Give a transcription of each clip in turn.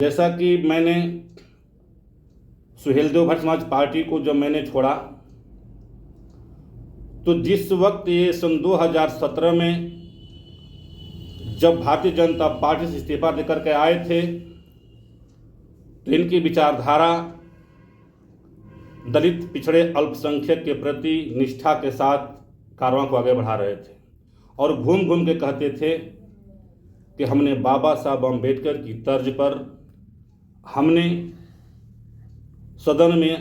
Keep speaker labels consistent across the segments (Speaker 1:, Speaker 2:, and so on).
Speaker 1: जैसा कि मैंने सुहेलदेव भट्ट समाज पार्टी को जब मैंने छोड़ा तो जिस वक्त ये सन 2017 में जब भारतीय जनता पार्टी से इस्तीफा देकर के आए थे तो इनकी विचारधारा दलित पिछड़े अल्पसंख्यक के प्रति निष्ठा के साथ कारवां को आगे बढ़ा रहे थे और घूम घूम के कहते थे कि हमने बाबा साहब अम्बेडकर की तर्ज पर हमने सदन में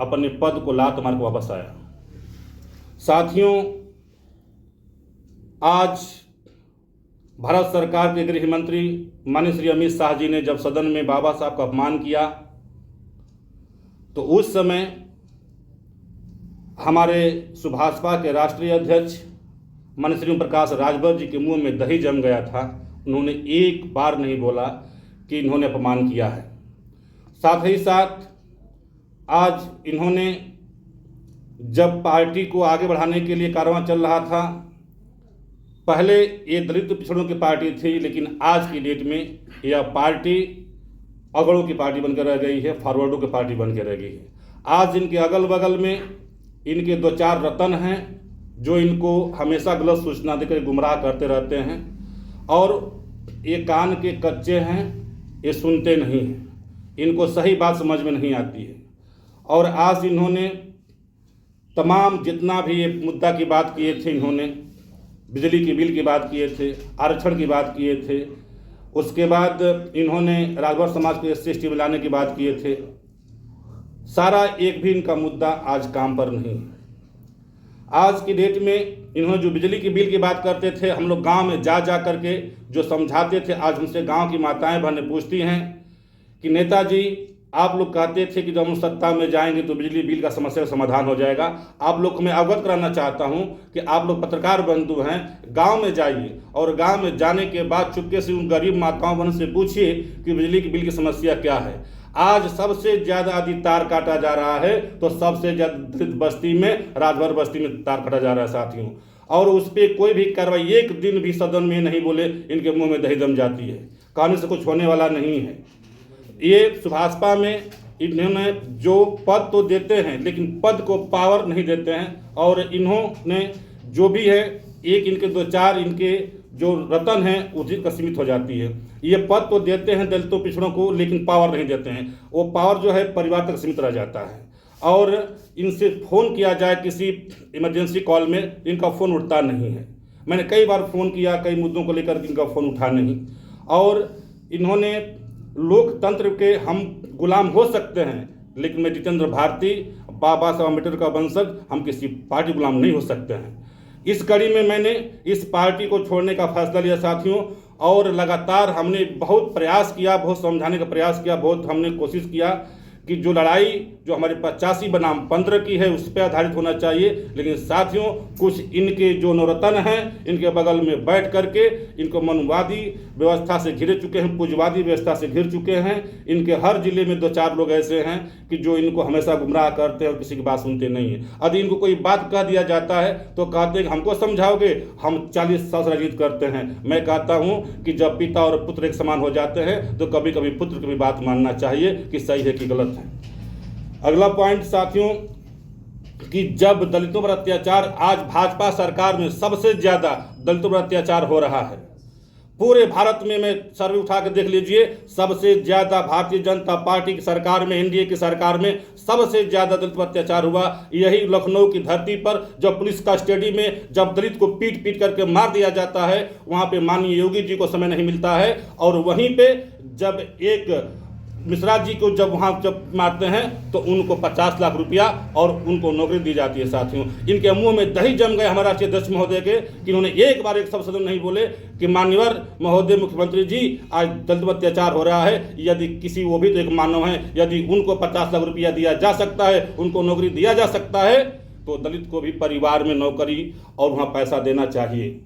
Speaker 1: अपने पद को लात मार के वापस आया। साथियों, आज भारत सरकार के गृह मंत्री माननीय श्री अमित शाह जी ने जब सदन में बाबा साहब का अपमान किया तो उस समय हमारे सुभाषपा के राष्ट्रीय अध्यक्ष माननीय श्री ओम प्रकाश राजभर जी के मुंह में दही जम गया था। उन्होंने एक बार नहीं बोला कि इन्होंने अपमान किया है। साथ ही साथ आज इन्होंने जब पार्टी को आगे बढ़ाने के लिए कारवां चल रहा था, पहले ये दलित पिछड़ों की पार्टी थी, लेकिन आज की डेट में यह पार्टी अगड़ों की पार्टी बनकर रह गई है, फॉरवर्डों की पार्टी बनकर रह गई है। आज इनके अगल बगल में इनके दो चार रतन हैं जो इनको हमेशा गलत सूचना देकर गुमराह करते रहते हैं और ये कान के कच्चे हैं, ये सुनते नहीं हैं, इनको सही बात समझ में नहीं आती है। और आज इन्होंने तमाम जितना भी ये मुद्दा की बात किए थे, इन्होंने बिजली की बिल की बात किए थे, आरक्षण की बात किए थे, उसके बाद इन्होंने राजभर समाज को SC/ST मिलाने की बात किए थे। सारा एक भी इनका मुद्दा आज काम पर नहीं है। आज की डेट में इन्होंने जो बिजली की बिल की बात करते थे, हम लोग गांव में जा करके जो समझाते थे, आज हमसे गांव की माताएं बहनें पूछती हैं कि नेताजी आप लोग कहते थे कि जब हम सत्ता में जाएंगे तो बिजली बिल का समस्या का समाधान हो जाएगा। आप लोग को मैं अवगत कराना चाहता हूं कि आप लोग पत्रकार बंधु हैं, गांव में जाइए और गांव में जाने के बाद चुपके से उन गरीब माताओं बहनों से पूछिए कि बिजली की बिल की समस्या क्या है। आज सबसे ज़्यादा यदि तार काटा जा रहा है तो सबसे ज़्यादा दलित बस्ती में, राजभर बस्ती में तार काटा जा रहा है साथियों, और उस पर कोई भी कार्रवाई एक दिन भी सदन में नहीं बोले, इनके मुंह में दही जम जाती है। कानून से कुछ होने वाला नहीं है। ये सुभाषपा में इन्होंने जो पद तो देते हैं लेकिन पद को पावर नहीं देते हैं, और इन्होंने जो भी है एक इनके दो चार इनके जो रतन हैं उसी का सीमित हो जाती है। ये पद तो देते हैं दलितों पिछड़ों को लेकिन पावर नहीं देते हैं। वो पावर जो है परिवार तक सीमित रह जाता है। और इनसे फ़ोन किया जाए किसी इमरजेंसी कॉल में, इनका फ़ोन उठता नहीं है। मैंने कई बार फ़ोन किया कई मुद्दों को लेकर, इनका फ़ोन उठा नहीं। और इन्होंने लोकतंत्र के हम गुलाम हो सकते हैं, लेकिन मैं जितेंद्र भारती बाबा साहब अम्बेडकर का वंशज, हम किसी पार्टी गुलाम नहीं हो सकते हैं। इस कड़ी में मैंने इस पार्टी को छोड़ने का फैसला लिया साथियों, और लगातार हमने बहुत प्रयास किया, बहुत समझाने का प्रयास किया, बहुत हमने कोशिश किया कि जो लड़ाई जो हमारे 85 बनाम 15 की है उस पर आधारित होना चाहिए। लेकिन साथियों, कुछ इनके जो नौरतन हैं इनके बगल में बैठ करके इनको मनवादी व्यवस्था से घिर चुके हैं, पूंजवादी व्यवस्था से घिर चुके हैं। इनके हर जिले में दो चार लोग ऐसे हैं कि जो इनको हमेशा गुमराह करते हैं और किसी की बात सुनते नहीं हैं। यदि इनको कोई बात कह दिया जाता है तो कहते हैं कि हमको समझाओगे, हम 40 साल से राजनीति करते हैं। मैं कहता हूँ कि जब पिता और पुत्र एक समान हो जाते हैं तो कभी कभी पुत्र की भी बात मानना चाहिए कि सही है कि गलत है। अगला पॉइंट साथियों, कि जब दलितों पर अत्याचार, आज भाजपा सरकार में सबसे ज़्यादा दलितों पर अत्याचार हो रहा है। पूरे भारत में मैं सर्वे उठा के देख लीजिए, सबसे ज़्यादा भारतीय जनता पार्टी की सरकार में, एनडीए की सरकार में सबसे ज़्यादा दलित पर अत्याचार हुआ यही लखनऊ की धरती पर। जब पुलिस कस्टडी में जब दलित को पीट पीट करके मार दिया जाता है, वहाँ पे माननीय योगी जी को समय नहीं मिलता है, और वहीं पे जब एक मिश्रा जी को जब वहाँ जब मारते हैं तो उनको 50 लाख रुपया और उनको नौकरी दी जाती है। साथियों, इनके मुंह में दही जम गए हमारे राष्ट्रीय अध्यक्ष महोदय के कि उन्होंने एक बार एक सब सदन नहीं बोले कि मान्यवर महोदय मुख्यमंत्री जी, आज दलित पर अत्याचार हो रहा है, यदि किसी, वो भी तो एक मानव है, यदि उनको 50 लाख रुपया दिया जा सकता है, उनको नौकरी दिया जा सकता है, तो दलित को भी परिवार में नौकरी और वहाँ पैसा देना चाहिए।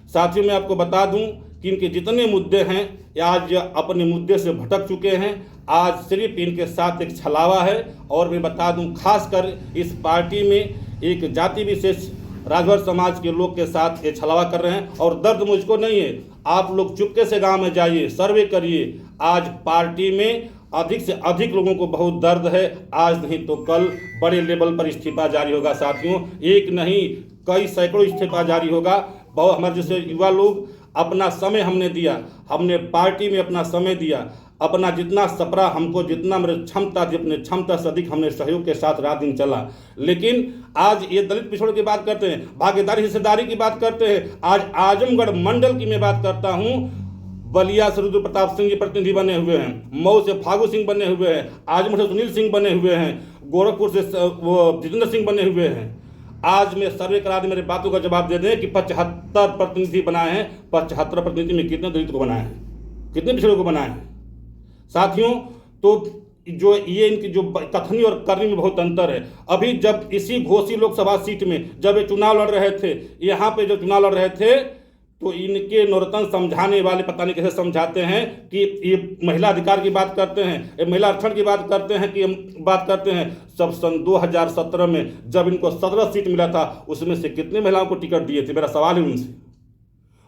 Speaker 1: साथियों, मैं आपको बता दूं कि इनके जितने मुद्दे हैं आज अपने मुद्दे से भटक चुके हैं। आज सिर्फ इनके साथ एक छलावा है। और मैं बता दूं, खासकर इस पार्टी में एक जाति विशेष राजभर समाज के लोग के साथ ये छलावा कर रहे हैं। और दर्द मुझको नहीं है, आप लोग चुपके से गांव में जाइए, सर्वे करिए। आज पार्टी में अधिक से अधिक लोगों को बहुत दर्द है। आज नहीं तो कल बड़े लेवल पर इस्तीफा जारी होगा साथियों। एक नहीं, कई सैकड़ों इस्तीफा जारी होगा। बहुत हमारे जैसे युवा लोग, अपना समय हमने दिया, हमने पार्टी में अपना समय दिया, अपना जितना सपरा हमको, जितना मेरे क्षमता थी, अपने क्षमता से अधिक हमने सहयोग के साथ रात दिन चला। लेकिन आज ये दलित पिछड़ों की बात करते हैं, भागीदारी हिस्सेदारी की बात करते हैं। आज आजमगढ़ मंडल की मैं बात करता हूँ, बलिया से रुद्र प्रताप सिंह जी प्रतिनिधि बने हुए हैं, मऊ से फागू सिंह बने हुए हैं, आजमगढ़ से सुनील सिंह बने हुए हैं, गोरखपुर से वो जितेंद्र सिंह बने हुए हैं। आज मैं सर्वे करा दें, मेरे बातों का जवाब दे दें कि 75 प्रतिनिधि बनाए हैं। 75 प्रतिनिधि में कितने दलित को बनाए हैं, कितने पिछड़ों को बनाए हैं साथियों। तो जो ये इनकी जो कथनी और करनी में बहुत अंतर है। अभी जब इसी घोसी लोकसभा सीट में जब ये चुनाव लड़ रहे थे, यहाँ पे जो चुनाव लड़ रहे थे, तो इनके नौरतन समझाने वाले पता नहीं कैसे समझाते हैं कि ये महिला अधिकार की बात करते हैं, ये महिला आरक्षण की बात करते हैं, कि बात करते हैं। सब सन 2017 में जब इनको 17 सीट मिला था, उसमें से कितने महिलाओं को टिकट दिए थे, मेरा सवाल है उनसे।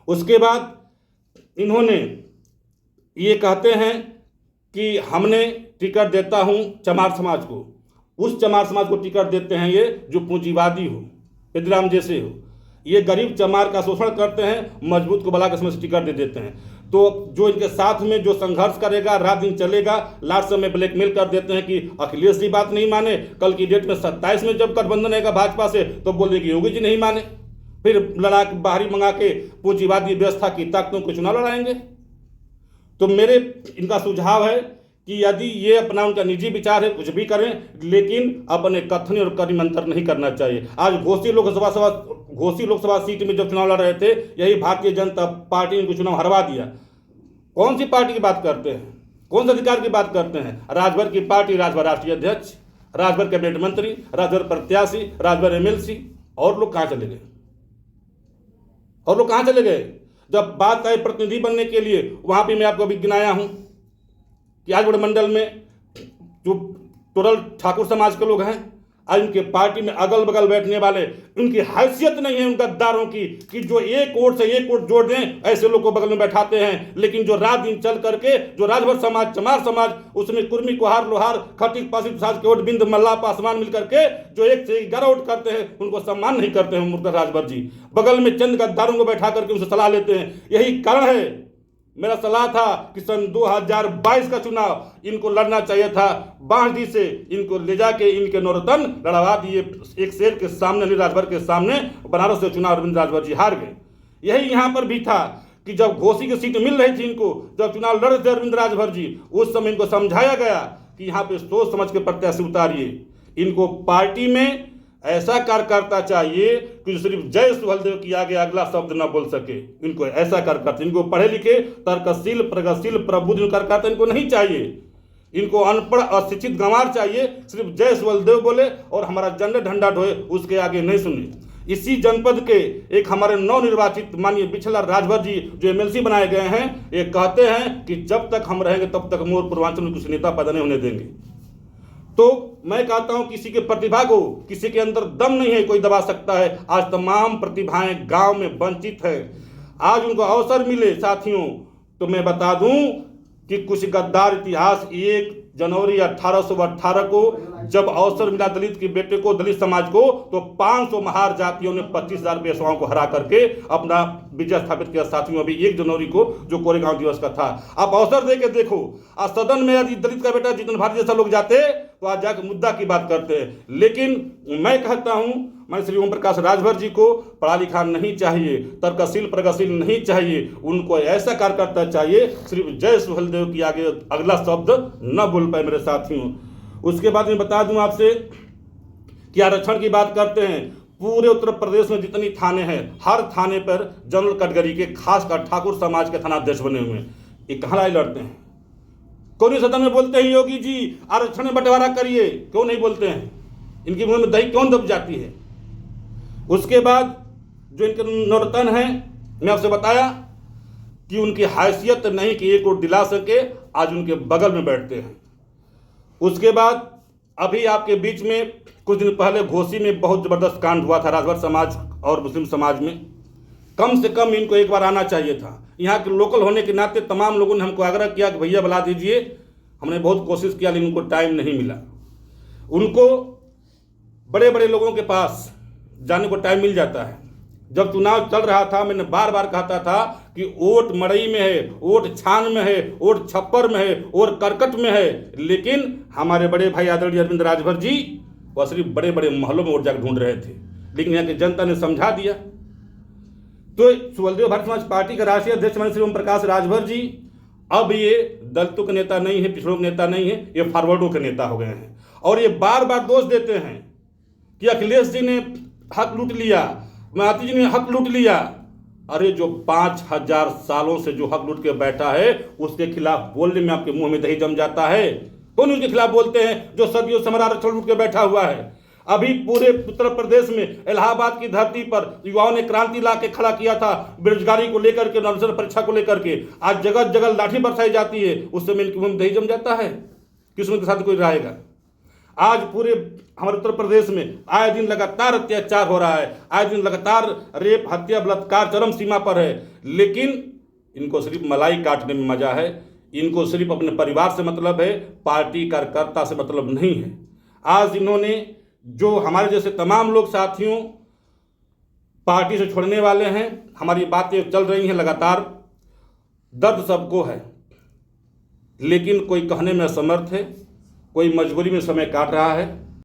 Speaker 1: उसके बाद इन्होंने ये कहते हैं कि हमने टिकट देता हूँ चमार समाज को। उस चमार समाज को टिकट देते हैं ये जो पूंजीवादी हो, पेदराम जैसे हो। ये गरीब चमार का शोषण करते हैं, मजबूत को बला के समय से टिकट दे देते हैं। तो जो इनके साथ में जो संघर्ष करेगा, रात दिन चलेगा, लास्ट समय ब्लैकमेल कर देते हैं कि अखिलेश जी बात नहीं माने, कल की डेट में 27 में जब गठबंधन आएगा भाजपा से तो बोलने की योगी जी नहीं माने, फिर लड़ा के बाहरी मंगा के पूंजीवादी व्यवस्था की ताकतों को चुनाव लड़ाएंगे। तो मेरे इनका सुझाव है कि यदि ये अपना उनका निजी विचार है, कुछ भी करें, लेकिन अपने कथनी और करनी में अंतर नहीं करना चाहिए। आज घोसी लोकसभा सीट में जब चुनाव लड़ रहे थे, यही भारतीय जनता पार्टी ने इनको चुनाव हरवा दिया। कौन सी पार्टी की बात करते हैं, कौन से अधिकार की बात करते हैं? राजभर की पार्टी, राजभर राष्ट्रीय अध्यक्ष, राजभर कैबिनेट मंत्री, राजभर प्रत्याशी, राजभर MLC। और लोग कहाँ चले गए? और लोग कहाँ चले गए? जब बात आई प्रतिनिधि बनने के लिए, वहां भी मैं आपको अभी गिनाया हूं कि आजमगढ़ मंडल में जो टोटल ठाकुर समाज के लोग हैं, आज उनके पार्टी में अगल बगल बैठने वाले, उनकी हैसियत नहीं है उन गद्दारों की कि जो एक वोट से एक वोट जोड़ दें, ऐसे लोग को बगल में बैठाते हैं। लेकिन जो रात दिन चल करके जो राजभर समाज, चमार समाज, उसमें कुर्मी, कुहार, लोहार, खटीक, पासी समाज के वोट, बिंद, मल्ला, पासवान मिल करके जो 1 से 11 वोट करते हैं, उनको सम्मान नहीं करते हैं मुर्तजा राजभर जी। बगल में चंद गद्दारों को बैठा करके उनसे सलाह लेते हैं। यही कारण है मेरा सलाह था कि सन 2022 का चुनाव इनको लड़ना चाहिए था बांसडी से। इनको ले जाके इनके नौरतन लड़वा दिए एक शेर के सामने, अली राजभर के सामने। बनारस से चुनाव अरविंद राजभर जी हार गए। यही यहाँ पर भी था कि जब घोसी की सीट मिल रही थी इनको, जब चुनाव लड़ रहे थे अरविंद राजभर जी, उस समय इनको समझाया गया कि यहाँ पे सोच समझ के प्रत्याशी उतारिए। इनको पार्टी में ऐसा कार्यकर्ता चाहिए कि जो सिर्फ जय सुहलदेव की आगे अगला शब्द न बोल सके। इनको ऐसा कार्यकर्ता, इनको पढ़े लिखे, तर्कशील, प्रगतिशील, प्रबुद्ध कार्यकर्ता इनको नहीं चाहिए। इनको अनपढ़, अशिक्षित गंवार चाहिए, सिर्फ जय सुहलदेव बोले और हमारा झंडा ढंडा ढोए, उसके आगे नहीं सुने। इसी जनपद के एक हमारे नवनिर्वाचित माननीय बिछला राजभर जी जो MLC बनाए गए हैं, ये कहते हैं कि जब तक हम रहेंगे तब तक मोर पूर्वांचल में कुछ नेता पैदा नहीं होने देंगे। तो मैं कहता हूं किसी के प्रतिभा को, किसी के अंदर दम नहीं है कोई दबा सकता है। आज तमाम प्रतिभाएं गांव में वंचित है। आज उनको अवसर मिले साथियों, तो मैं बता दूं कि कुछ गद्दार इतिहास 1 जनवरी 1818 को जब अवसर मिला दलित के बेटे को, दलित समाज को, तो 500 महार जातियों ने 25,000 पेशवाओं को हरा करके अपना विजय स्थापित किया साथियों। अभी 1 जनवरी को जो कोरेगांव दिवस का था, आप अवसर दे के देखो। आज सदन में यदि दलित का बेटा जितन भारती जैसा लोग जाते तो आज जाकर मुद्दा की बात करते हैं। लेकिन मैं कहता हूं, मैं श्री ओम प्रकाश राजभर जी को पढ़ा लिखा नहीं चाहिए, तर्कशील प्रगतिशील नहीं चाहिए। उनको ऐसा कार्यकर्ता चाहिए सिर्फ जय सुहलदेव की आगे अगला शब्द न बोल पाए मेरे साथियों। उसके बाद मैं बता दूं आपसे कि आरक्षण की बात करते हैं। पूरे उत्तर प्रदेश में जितनी थाने हैं, हर थाने पर जनरल कैटेगरी के, खासकर ठाकुर समाज के थानाध्यक्ष बने हुए हैं। ये कहाँ लाए लड़ते हैं? कौन सदन में बोलते हैं योगी जी आरक्षण में बंटवारा करिए? क्यों नहीं बोलते हैं? इनकी मुंह में दही क्यों दब जाती है? उसके बाद जो इनके नौरतन हैं, मैं आपसे बताया कि उनकी हैसियत नहीं कि एक वोट दिला सके, आज उनके बगल में बैठते हैं। उसके बाद अभी आपके बीच में कुछ दिन पहले घोसी में बहुत ज़बरदस्त कांड हुआ था राजभर समाज और मुस्लिम समाज में। कम से कम इनको एक बार आना चाहिए था। यहाँ के लोकल होने के नाते तमाम लोगों ने हमको आग्रह किया कि भैया बुला दीजिए। हमने बहुत कोशिश किया लेकिन उनको टाइम नहीं मिला। उनको बड़े बड़े लोगों के पास जाने को टाइम मिल जाता है। जब चुनाव चल रहा था मैंने बार बार कहता था कि वोट मड़ई में है, वोट छान में है, वोट छप्पर में है और करकट में है, लेकिन हमारे बड़े भाई आदरणीय अरविंद राजभर जी वह सिर्फ बड़े बड़े महलों में वोट जाकर ढूंढ रहे थे, लेकिन यहाँ की जनता ने समझा दिया। तो सुबलदेव भारत समाज पार्टी के राष्ट्रीय अध्यक्ष माननीय श्री ओम प्रकाश राजभर जी अब ये दलितों के नेता नहीं है, पिछड़ों के नेता नहीं है, ये फॉरवर्डों के नेता हो गए हैं। और ये बार बार दोष देते हैं कि अखिलेश जी ने हक लूट लिया, मायावती जी ने हक लूट लिया। अरे जो 5000 सालों से जो हक लूट के बैठा है उसके खिलाफ बोलने में आपके मुंह में दही जम जाता है। कौन उसके खिलाफ बोलते हैं जो सदियों से हमारा आरक्षण लूट के बैठा हुआ है। अभी पूरे उत्तर प्रदेश में इलाहाबाद की धरती पर युवाओं ने क्रांति ला के खड़ा किया था बेरोजगारी को लेकर के, नर्सरी परीक्षा को लेकर के। आज जगह जगह लाठी बरसाई जाती है, उस समय इनके मुंह में दही जम जाता है। किस्मत के साथ कोई रहेगा। आज पूरे हमारे उत्तर प्रदेश में आए दिन लगातार अत्याचार हो रहा है, आए दिन लगातार रेप, हत्या, बलात्कार चरम सीमा पर है, लेकिन इनको सिर्फ मलाई काटने में मजा है। इनको सिर्फ अपने परिवार से मतलब है, पार्टी कार्यकर्ता से मतलब नहीं है। आज इन्होंने जो हमारे जैसे तमाम लोग साथियों पार्टी से छोड़ने वाले हैं, हमारी बातें चल रही हैं लगातार, दर्द सबको है, लेकिन कोई कहने में असमर्थ है, कोई मजबूरी में समय काट रहा है।